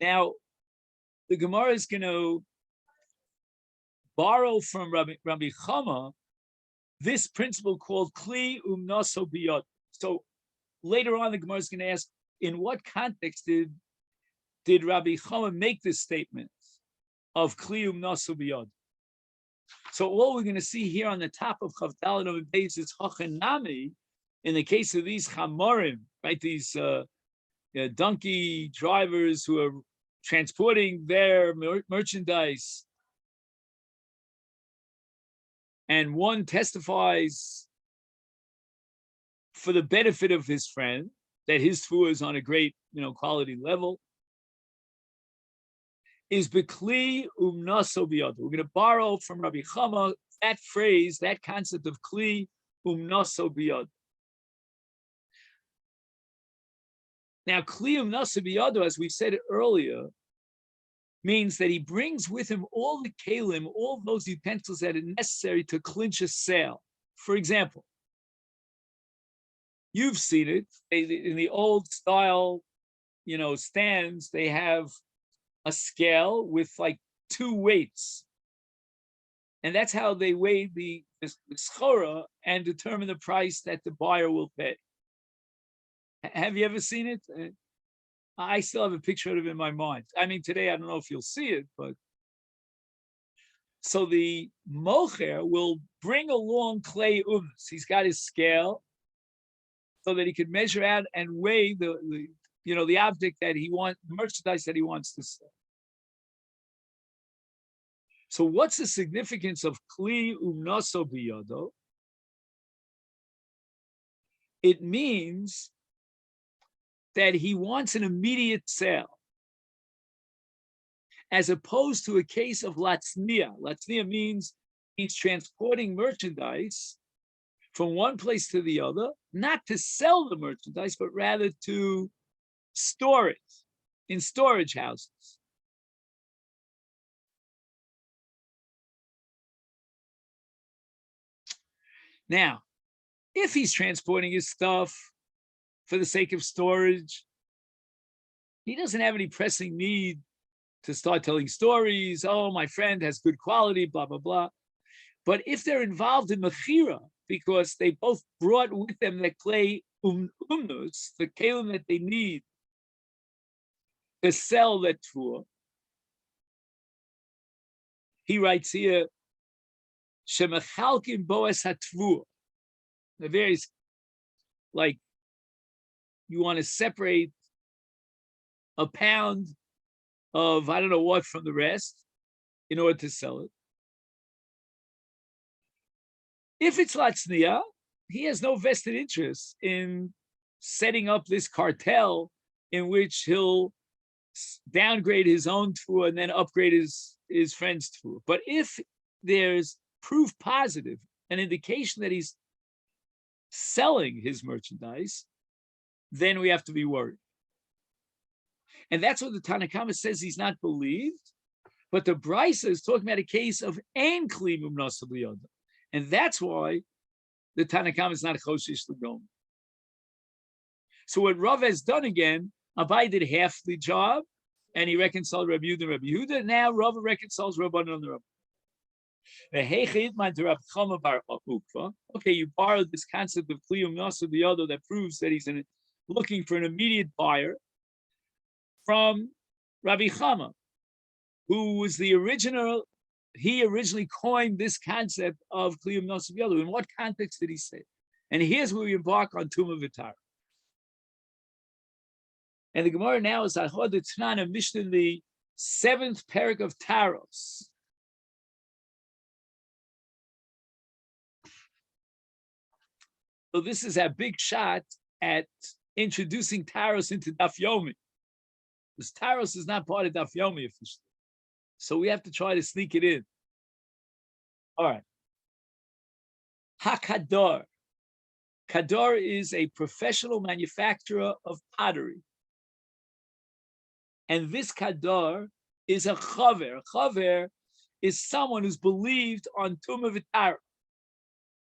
Now, the Gemara is going to borrow from Rabbi Chama this principle called Kli Umnaso Biyad. So later on, the Gemara is going to ask, in what context did Rabbi Chama make this statement of Kli Umnaso Biyad? So all we're going to see here on the top of Chavdal Nov Beis is Hachanami. In the case of these Chamorim, right, these donkey drivers who are transporting their merchandise, and one testifies for the benefit of his friend that his tefillah is on a great, quality level, is bekli umnaso biyad. We're going to borrow from Rabbi Chama that phrase, that concept of kli umnaso biyad. Now, kli umnaso biyad, as we said earlier, means that he brings with him all the kalim, all those utensils that are necessary to clinch a sale. For example, you've seen it in the old style, stands. They have a scale with like two weights, and that's how they weigh the schora and determine the price that the buyer will pay. Have you ever seen it? I still have a picture of it in my mind. I mean, today, I don't know if you'll see it, but so the mocher will bring along clay umnas. He's got his scale so that he could measure out and weigh the object that he wants, the merchandise that he wants to sell. So what's the significance of kli umnaso biyado? It means that he wants an immediate sale, as opposed to a case of latznia. Latznia means he's transporting merchandise from one place to the other, not to sell the merchandise, but rather to store it in storage houses. Now, if he's transporting his stuff for the sake of storage, he doesn't have any pressing need to start telling stories. Oh, my friend has good quality, blah, blah, blah. But if they're involved in mechira, because they both brought with them the clay umnus, the kalim that they need to sell that tefillah, he writes here, Shemachalkim boas hatefillah. The various, like, you want to separate a pound of I don't know what from the rest in order to sell it. If it's latzniya, he has no vested interest in setting up this cartel in which he'll downgrade his own tefillah and then upgrade his friend's tefillah. But if there's proof positive, an indication that he's selling his merchandise, then we have to be worried. And that's what the Tanakhama says he's not believed. But the Brisa is talking about a case of ein kli umnaso biyado. And that's why the Tanakhama is not choshish l'gom. So what Rav has done again, Abai did half the job, and he reconciled Rabbi Yehuda and Rabbi Yehuda. Now Rav reconciles Rabbanan and Rav. Okay, you borrowed this concept of kli umnaso biyado that proves that he's looking for an immediate buyer from Rabbi Chama, who was he originally coined this concept of kli umnaso biyado. In what context did he say it? And here's where we embark on Tumah V'Tara. And the Gemara now is Achod T'nana Mishnah, the 7th parak of Taros. So this is a big shot at introducing Taros into Daf Yomi. Because Taros is not part of Daf Yomi officially. So we have to try to sneak it in. All right. HaKador. Kador is a professional manufacturer of pottery. And this Kador is a chaver. A chaver is someone who's believed on Tumah V'Tara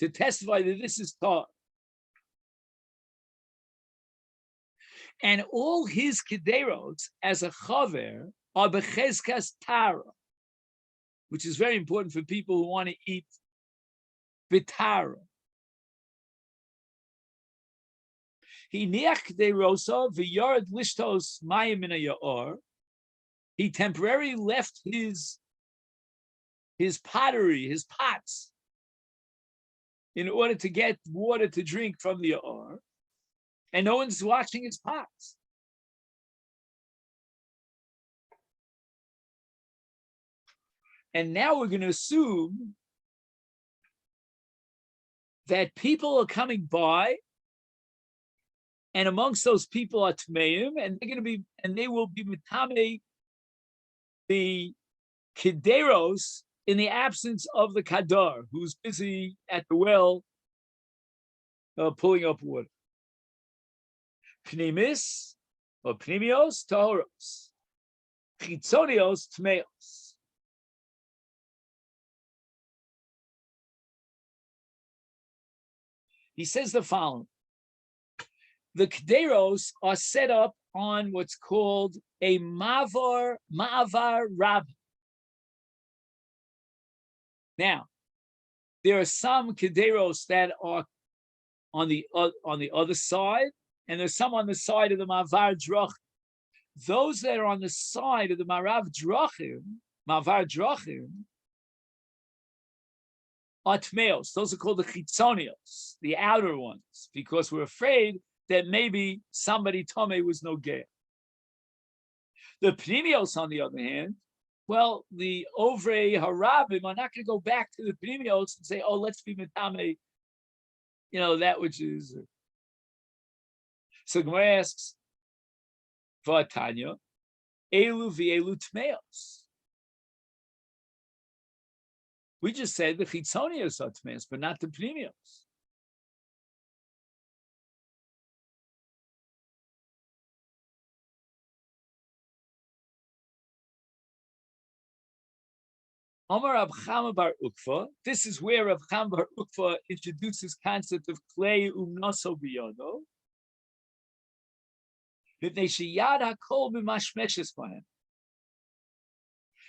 to testify that this is taught. And all his kederos as a chaver are bechezkas tara, which is very important for people who want to eat bitara. He niach kederosa v'yard lishtos mayim min hayor. He temporarily left his pottery, his pots, in order to get water to drink from the yaor, and no one's watching his pots. And now we're going to assume that people are coming by, and amongst those people are tmeim, and they will be mitame the kederos in the absence of the kadar, who's busy at the well pulling up water. Pnimis or pnimios tahoros, chitzonios tmeos. He says the following: the kederos are set up on what's called a ma'avar rab. Now, there are some kederos that are on the other side, and there's some on the side of the ma'avar drachim. Those that are on the side of the ma'avar drachim, are tmeos. Those are called the chitzonios, the outer ones, because we're afraid that maybe somebody tome was no gay. The pnimios, on the other hand, well, the ovrei harabim are not going to go back to the pnimios and say, "Oh, let's be mitame," that which is. So Gemara asks, "V'atanya, elu v'elu tmeos." We just said the chitzonios are tmeos, but not the pnimios. Omar Rav Chama bar Ukva. This is where Rav Chama bar Ukva introduces concept of klei umnaso biyodo.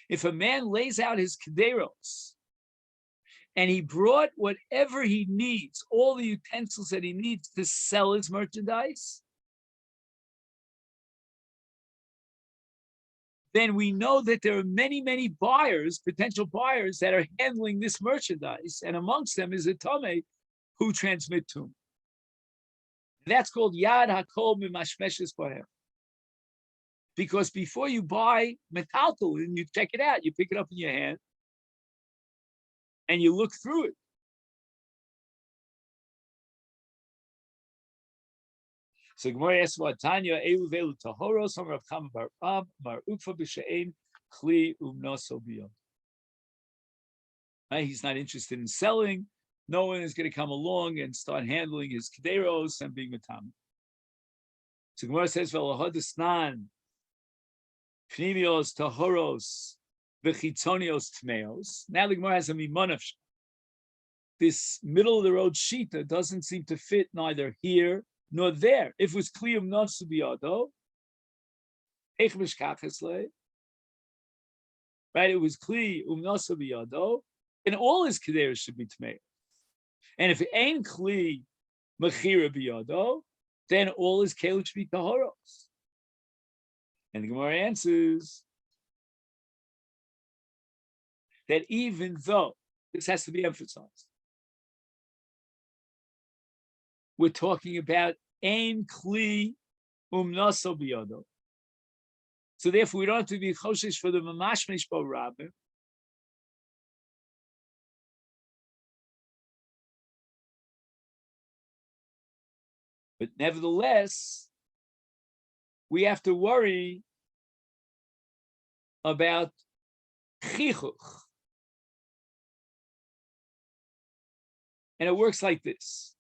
If a man lays out his kederos and he brought whatever he needs, all the utensils that he needs to sell his merchandise, then we know that there are many, many buyers, potential buyers, that are handling this merchandise, and amongst them is a Tomei who transmit to him. That's called Yad HaKol Mimashmeshes Bahem. Because before you buy metaltal and you check it out, you pick it up in your hand and you look through it. So Gemara asks about Tanya, Elu Velu Tahoros, Rav Chama bar Ab, Mar Ukva b'She'ein Kli Umnoso Biyom. He's not interested in selling. No one is going to come along and start handling his kederos and being matam. So Gemara says, "V'lohadisnan pnimios tahoros v'chitzonios tmeos." Now the Gemara has a mimonaf. This middle of the road shita doesn't seem to fit neither here nor there. If it was kliyum nosu biyado, eich mishkachesle, right? It was kliyum nosu biyado, and all his kederos should be tmeos. And if it ain't kli mechira biyado, then all his kelim should be tahoros. And the Gemara answers that even though this has to be emphasized, we're talking about ein kli umnaso biyado. So therefore, we don't have to be choshesh for the mamash mishpo rabbim. But nevertheless, we have to worry about chichuch. And it works like this.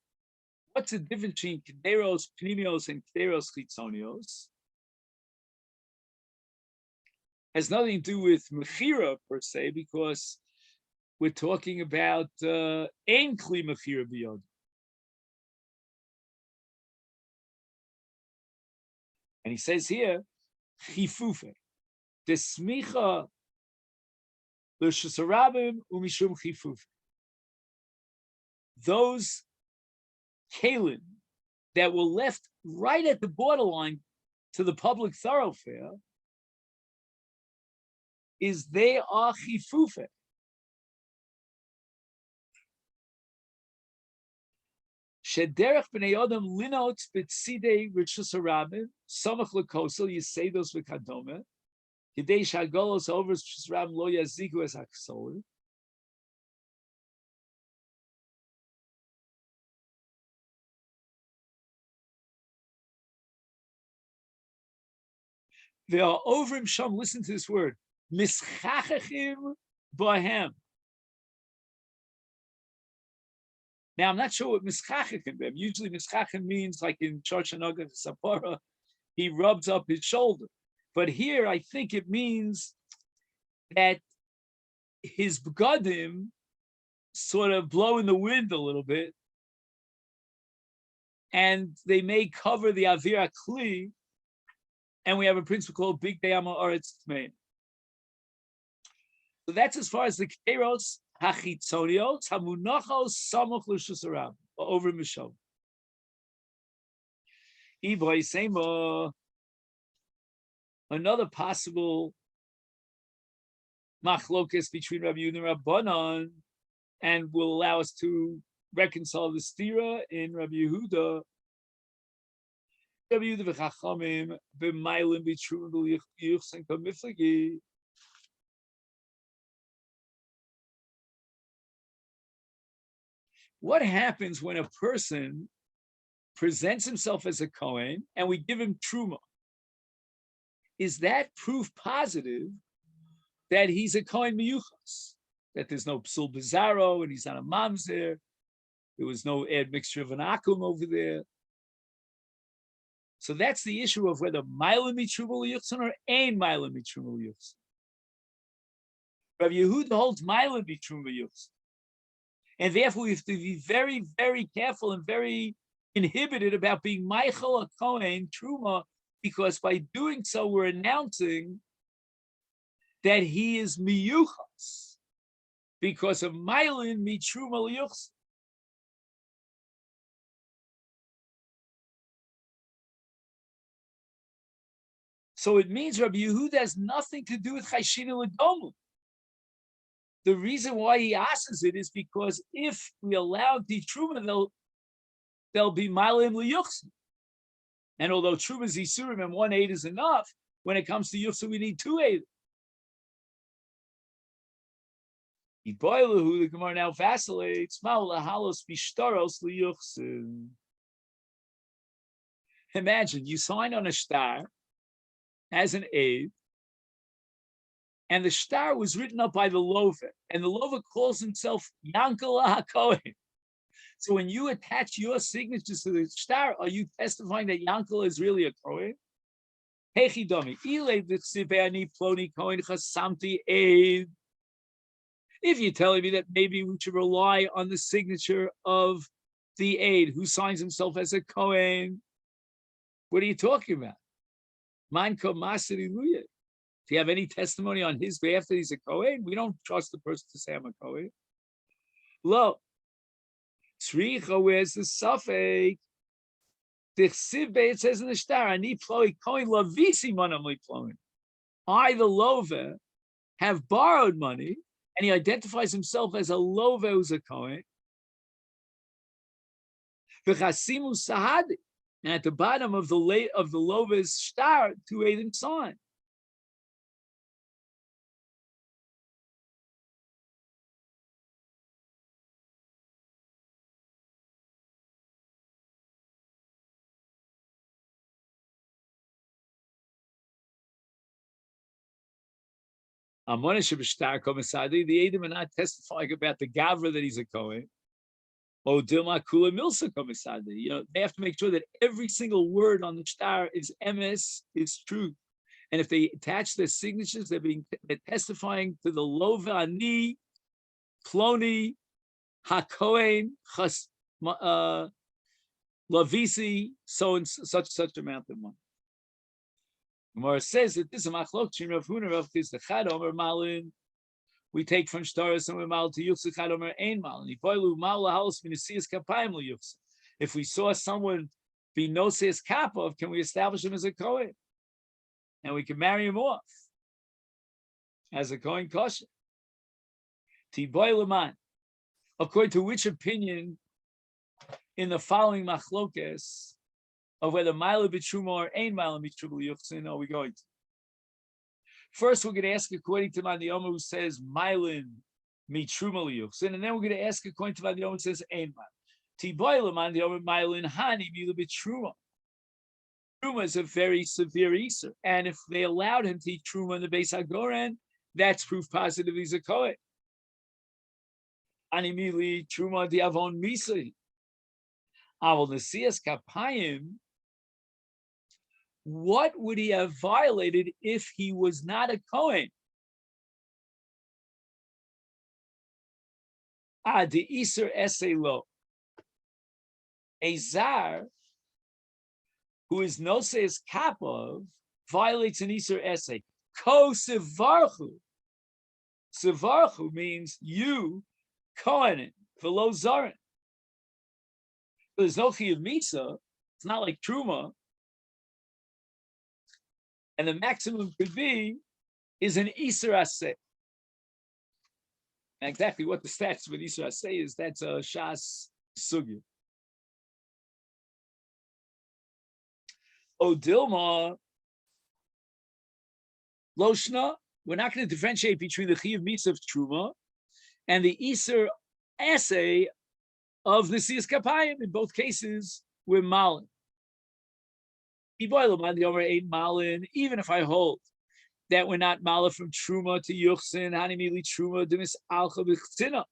What's the difference between kederos pnimios and kederos chitzonios? Has nothing to do with mechira per se, because we're talking about ein kli mechira biyod. And he says here, chifufe, desmicha l'shusarabim umishum chifufe. Those kalim that were left right at the borderline to the public thoroughfare is they are chifufe. Shederech b'nei adam linot b'tzidei rishus harabim samach lekosel yisedos v'kadome kidei shagolos over rishus harabim lo yaziku es haksolim. They are over him sham. Listen to this word, mischachachim bahem. Now, I'm not sure what mischachim can be. Usually, mischachim means, like in Choshanoga Sapora, he rubs up his shoulder. But here, I think it means that his begadim sort of blow in the wind a little bit, and they may cover the avira kli, and we have a principle called Big Deyama Oretz Tmein. So that's as far as the keros hachitzonios hamunachos samuch l'shus harabim over mishom. Another possible machlokes between Rabbi Yehuda and Rabbanan, and will allow us to reconcile the stira in Rabbi Yehuda. Rabbi Yehuda v'chachamim b'maylim b'truim b'lichsen kamiflagi. What happens when a person presents himself as a Kohen and we give him truma? Is that proof positive that he's a Kohen miyuchas? That there's no psul bizarro and he's not a mamzer? There was no admixture of an akum over there. So that's the issue of whether Mailam Mitruma Liyuchsan or Ein Mailam Mitruma Liyuchsan. Rabbi Yehuda holds Mailam Mitruma Liyuchsan. And therefore, we have to be very, very careful and very inhibited about being Michael a Kohen Truma, because by doing so, we're announcing that he is Miyuchas because of Mailam Mitruma Liyuchsan. So it means Rabbi Yehuda has nothing to do with Chayshina L'Gomu. The reason why he asks it is because if we allow the Truma, they'll be Malim L'Yuchsin. And although Truma is Yisurim and 1 aid is enough, when it comes to Yuchsin, we need 2 aid. The Gemara now vacillates. Imagine you sign on a star as an aid, and the star was written up by the Lova, and the Lova calls himself Yankala HaKohen. So when you attach your signatures to the star, are you testifying that Yankala is really a Kohen? If you're telling me that maybe we should rely on the signature of the aid who signs himself as a Kohen, what are you talking about? Do you have any testimony on his behalf that he's a Kohen? We don't trust the person to say I'm a Kohen. Lo. Tzricha, where's the suffix? It says in the star, Ani ploi Kohen lavisi manam li ploin. I, the Lova, have borrowed money, and he identifies himself as a Lova who's a Kohen. V'chasimu sahadi. And at the bottom of the Lova's star, 2 Eidim sign. The Eidim are not testifying about the Gavra that he's a Kohen. They have to make sure that every single word on the star is emes, is truth. And if they attach their signatures, they're testifying to the Lova Ani, Ploni, HaKohen, Lavisi, so and such amount of money. Gemara says that this is machlok between Rav Huna, Rav Chisda, Chad Omer Malin. We take from Shtaros and Mal to Yuchsa, Chad Omer Ein Malin. Ipoilu Mal Lahalos Minasias Kapayim Yuchsa. If we saw someone be Nosias Kapov, can we establish him as a Kohen? And we can marry him off as a Kohen kosher. Tiboy Leman. According to which opinion in the following machlokes of whether Mila B'Truma or Ein Mila B'Truma Yuchsin are we going to? First, we're going to ask according to Yomi who says Milin Mitruma Yuchsin, and then we're going to ask according to Yomi who says Ein Mila. Tiboy Leman Yomi Milin Hani Mila B'Truma. Truma is a very severe Easter, and if they allowed him to eat Truma in the Beis HaGoren, that's proof positive he's a Kohen. Animili Truma Diavon Misa. Avol Nesias Kapayim. What would he have violated if he was not a Kohen? The Iser Eselo. A Zar who is Noses Kapov violates an Iser Esei. Ko Sevarchu. Sevarchu means you, Kohenin, Velo Zarin. There's no Chiyuv Misa. It's not like Truma. And the maximum could be is an Iser Aseh. And exactly what the stats with Iser Aseh is, that's a Shas Sugya. O Dilma, Loshna, we're not going to differentiate between the Chiyuv Mitzvah of Truma and the Iser Aseh of the Siyas Kapayim. In both cases, we're Malin. Even if I hold that we're not Malin from Truma to Yuchsin, Hanimili Truma, Dimis Alcha B'Chtina.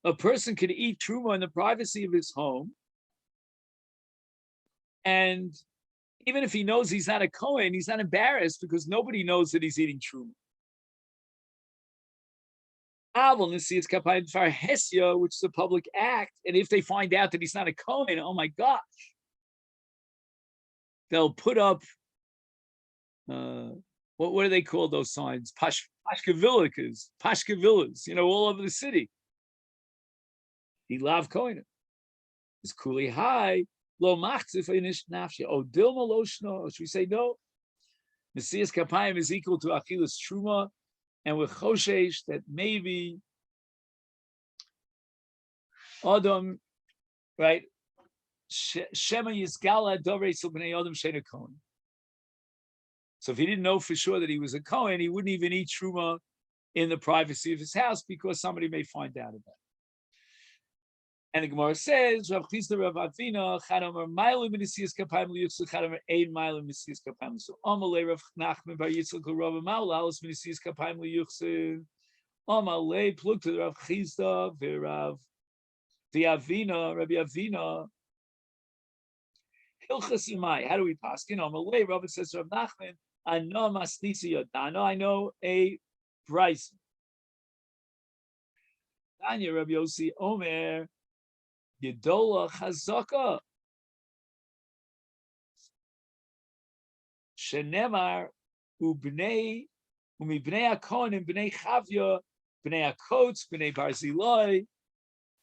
A person could eat Truma in the privacy of his home, and even if he knows he's not a Kohen, he's not embarrassed because nobody knows that he's eating Truma. Avol Nesias Kapayim Far Hesia, which is a public act, and if they find out that he's not a Kohen, oh my gosh, they'll put up what do they call those signs? Pashkavillas, all over the city. He loved Kohen. It's kuli high. Lo machzif inish nafshe. Oh, dilma lo shno. Should we say no? Nesias Kapayim is equal to achilas truma, and with choshesh that maybe Adam, right? Shema Yisgala Dovrei Sil Bnei Adam Sheina Kohen. So if he didn't know for sure that he was a Kohen, he wouldn't even eat Truma in the privacy of his house because somebody may find out about it. And the Gemara says, Rav Chisda Rav Avina, Chadamer Mailim Nesias Kapayim Liyuchsu, Chadamer Ein Mailim Nesias Kapayim. So Amalei Rav Nachman Bar Yitzchak Rav Maulas Nesias Kapayim Liyuchsu. Amalei plug to Rav Chisda V'Rav V'Avina Rabbi Avina. Hilchas Imai. How do we pass? Amalei Rav says Rav Nachman. I know Masnisi Yodano. I know a Bryce. Tanya Rabbi Yossi Omer. Yedola Chazaka Shenemar Ubnei Umibnei Akon and Bnei Chavya Bnei Akotz Bnei Barzilai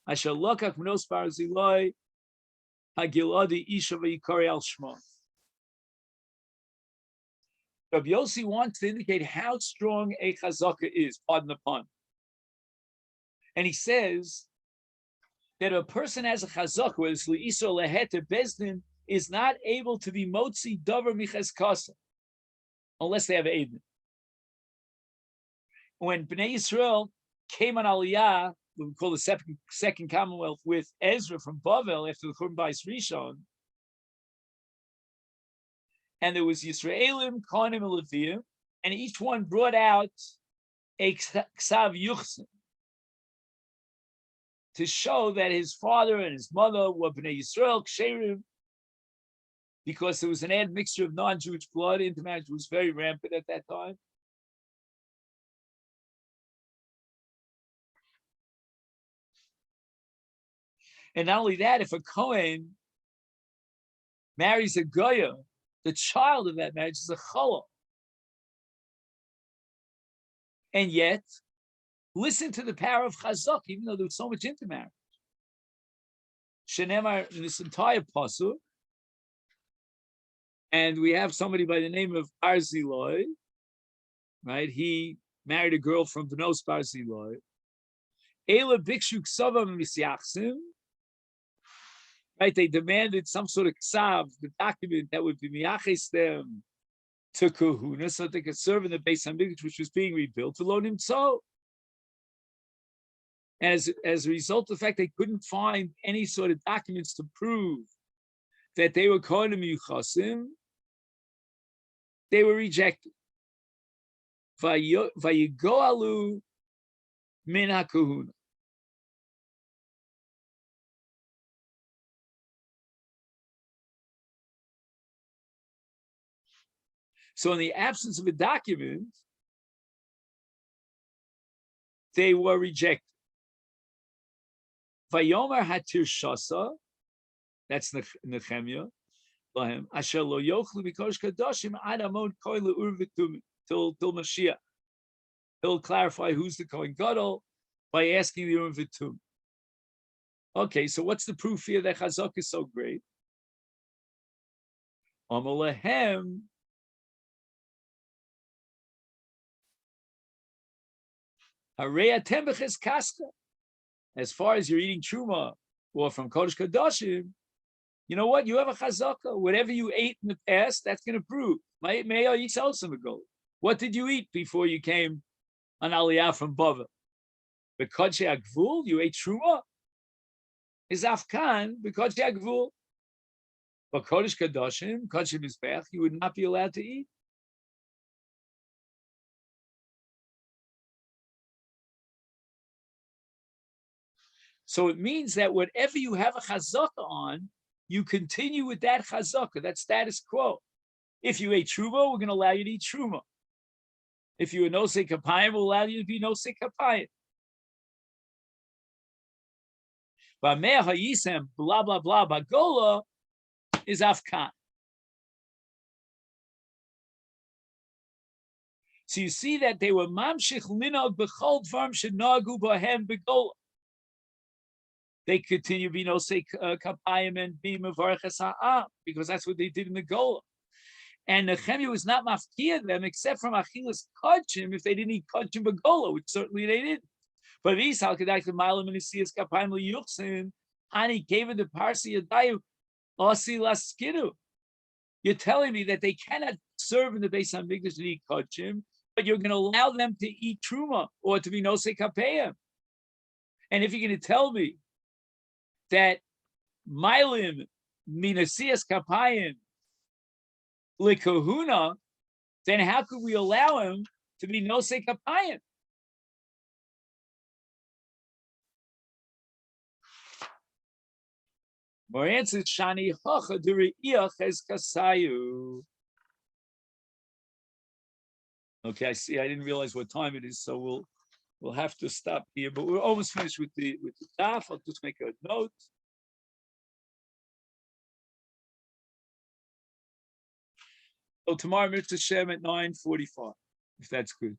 Asher Lokach Mnos Barzilai Hagiladi Isha Vayikari Al Shma. Rabbi Yossi wants to indicate how strong a Chazaka is, pardon the pun. And he says that a person has a chazak, whether it's li'isa or lehet or bezdin, is not able to be motzi davar miches kasa unless they have Eidin. When Bnei Yisrael came on Aliyah, what we call the second Commonwealth, with Ezra from Bavel after the Churban Bayis Rishon, and there was Yisraelim, Kohanim, and Levim, and each one brought out a ksav yuchsin to show that his father and his mother were Bnei Yisrael, Ksherim, because there was an admixture of non-Jewish blood. Intermarriage was very rampant at that time. And not only that, if a Kohen marries a Goya, the child of that marriage is a challah. And yet, listen to the power of chazak, even though there was so much intermarriage. Shenemar, in this entire pasuk, and we have somebody by the name of Barzilai, right? He married a girl from Bnos Barzilai. Ela bikshu ksavam misyachsim. Right? They demanded some sort of ksav, the document that would be miyaches them to kahuna, so they could serve in the Beis Hamikdash, which was being rebuilt. To loan him so. As a result of the fact they couldn't find any sort of documents to prove that they were kohanim yuchasim, they were rejected. Vayigoalu min hakahuna. So in the absence of a document, they were rejected. Vayomer hatir shasa, that's Nehemiah, asher lo yochlu bikosh kadoshim ad amon koi le'ur v'tum till Mashiach. He'll clarify who's the Kohen Gadol by asking the Urim V'tum. Okay, so what's the proof here that Chazak is so great? Amalehem. As far as you're eating truma or from Kodesh Kodashim, you know what? You have a chazaka. Whatever you ate in the past, that's going to prove. What did you eat before you came on Aliyah from Bava? Because you ate truma. Is afkan because Yagvul. But Kodesh Kodashim, Kodesh Mizbech, you would not be allowed to eat. So it means that whatever you have a chazaka on, you continue with that chazaka, that status quo. If you ate truma, we're going to allow you to eat truma. If you were nosei kapayim, we'll allow you to be nosei kapayim. But meh hayisem, blah, blah, blah, bagola is afkan. So you see that they were mamshich linog b'chol dvarm shenagu b'hem begola. They continue to be nosei kapayim and be mevarches ha'am, because that's what they did in the gola. And Nehemiah was not mafkia them except from achilas kodshim if they didn't eat kodshim begola, which certainly they didn't. But these halkadak the malam and siyas kapayim liyuchsin, ani gave it the parsi yadayu osi laskidu. You're telling me that they cannot serve in the Beis Hamikdash and eat kodshim, but you're going to allow them to eat truma or to be nosei kapayim. And if you're going to tell me that Milim Minasias Kapayim Likahuna, then how could we allow him to be Nosei Kapayim? More answers Shani Hocha Duriach as Kasayu. Okay, I see. I didn't realize what time it is, so we'll have to stop here. But we're almost finished with the daf. I'll just make a note. So tomorrow, Mitzvah Shem at 9:45, if that's good.